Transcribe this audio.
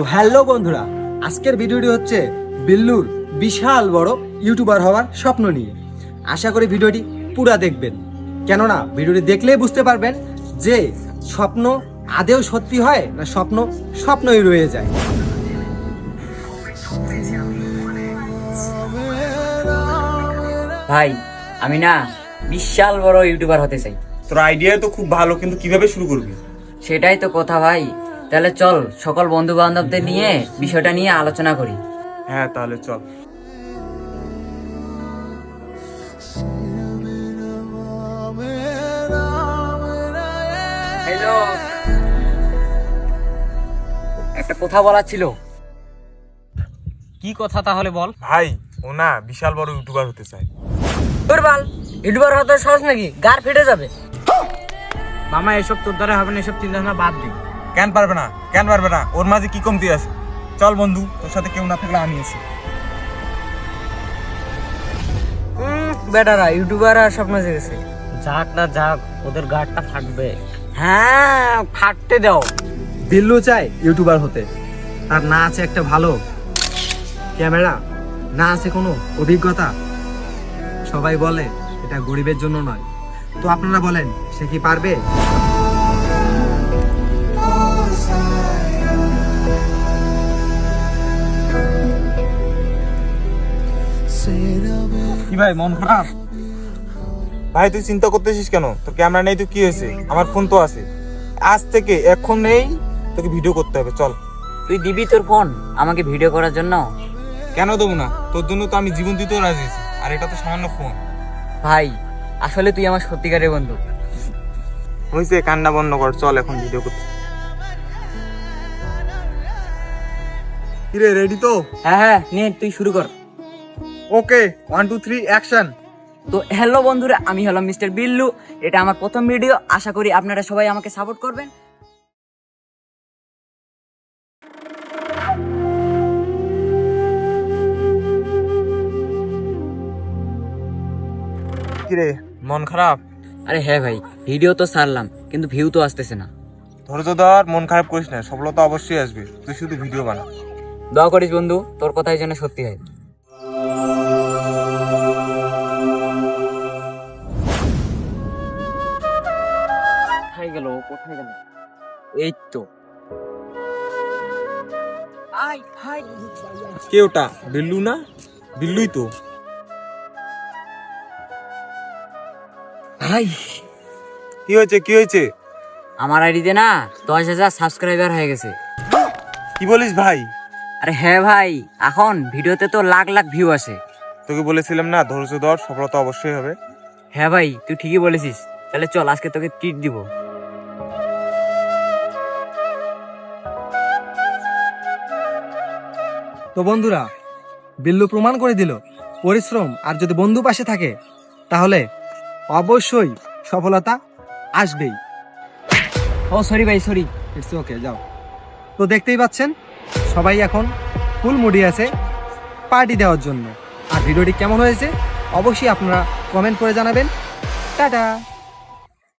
তো হ্যালো বন্ধুরা, আজকের ভিডিওটি হচ্ছে বিল্লুর বিশাল বড় ইউটিউবার হওয়ার স্বপ্ন নিয়ে। আশা করি ভিডিওটি পুরা দেখবেন, কেননা ভিডিওটি দেখলেই বুঝতে পারবেন যে স্বপ্ন আদেও সত্যি হয় না স্বপ্ন স্বপ্নই রয়ে যায়। ভাই আমি না বিশাল বড় ইউটিউবার হতে চাই। তোর আইডিয়া তো খুব ভালো, কিন্তু কিভাবে শুরু করবি? সেটাই তো কথা ভাই। তাহলে চল সকল বন্ধু বান্ধবদের নিয়ে বিষয়টা নিয়ে আলোচনা করি। হ্যাঁ তাহলে চল। হ্যালো, একটা কথা বলার ছিল। কি কথা তাহলে বল। ভাই ও না বিশাল বড় ইউটিউবার হতে চায়। তোর বাল ইউটিউবার হতে সহজ নাকি? গার ফেটে যাবে। মামা এসব তোর দ্বারা হবে না, এসব চিন্তা ভাবনা বাদ দি। কেন পারবে না? কেন পারবে না? ওর মাঝে কি কমতি আছে? চল বন্ধু, তোর সাথে কেউ না থাকলে আমি আছি। বেটারা ইউটিউবার আর স্বপ্ন জেগেছে। যাক না যাক, ওদের গাড়টা থাকবে। হ্যাঁ ফাটতে দাও। বিল্লু চায় ইউটিউবার হতে, তার না আছে একটা ভালো ক্যামেরা, না আছে কোনো অভিজ্ঞতা। সবাই বলে এটা গরিবের জন্য নয়, তো আপনারা বলেন সে কি পারবে? কি ভাই মন খারাপ? ভাই তুই চিন্তা করতেছিস কেন? তোর ক্যামেরা নেই তো কি হয়েছে? আমার ফোন তো আছে। আজ থেকে এখন নেই, তোকে ভিডিও করতে হবে। চল। তুই দিবি তোর ফোন আমাকে ভিডিও করার জন্য? কেন দেবো না? তোর জন্য তো আমি জীবন দিতেও রাজি আছি, আর এটা তো সামান্য ফোন। ভাই আসলে তুই আমার সত্যিকারের বন্ধু। হয়েছে, কান্না বন্ধ কর, চল এখন ভিডিও করতে। কিরে রেডি তো? হ্যাঁ হ্যাঁ নে তুই শুরু কর। ওকে 1 2 3 অ্যাকশন। তো হ্যালো বন্ধুরা, আমি হলাম মিস্টার বিল্লু। এটা আমার প্রথম ভিডিও। আশা করি আপনারা সবাই আমাকে সাপোর্ট করবেন। কিরে মন খারাপ? আরে হ্যাঁ ভাই, ভিডিও তো ছাড়লাম কিন্তু ভিউ তো আসতেছে না। ধৈর্য ধর, মন খারাপ করিস না, সফলতা অবশ্যই আসবে। তুই শুধু ভিডিও বানা। দোয়া করিস বন্ধু, তোর কথাই যেন সত্যি হয়। কোথায় গেল কোথায় গেল? এই তো। I high. কে ওটা? বিল্লু না? বিল্লুই তো। ভাই কি হয়েছে? কি হয়েছে? আমার আইডিতে না 10,000 সাবস্ক্রাইবার হয়ে গেছে। কি বলিস ভাই? আরে হ্যাঁ ভাই, এখন ভিডিওতে তো লাখ লাখ ভিউ আসে। তোকে বলেছিলাম না, ধৈর্য ধর, সফলতা অবশ্যই হবে। হ্যাঁ ভাই তুই ঠিকই বলেছিস। তাহলে চল আজকে তোকে ট্রিট দিব। তো বন্ধুরা, বিল্লু প্রমাণ করে দিল পরিশ্রম আর যদি বন্ধু পাশে থাকে তাহলে অবশ্যই সফলতা আসবেই। ও সরি ভাই সরি। ইটস ওকে, যাও। তো দেখতেই পাচ্ছেন সবাই এখন ফুল মুডি আছে পার্টি দেওয়ার জন্য। আর ভিডিওটি কেমন হয়েছে অবশ্যই আপনারা কমেন্ট করে জানাবেন। টাটা।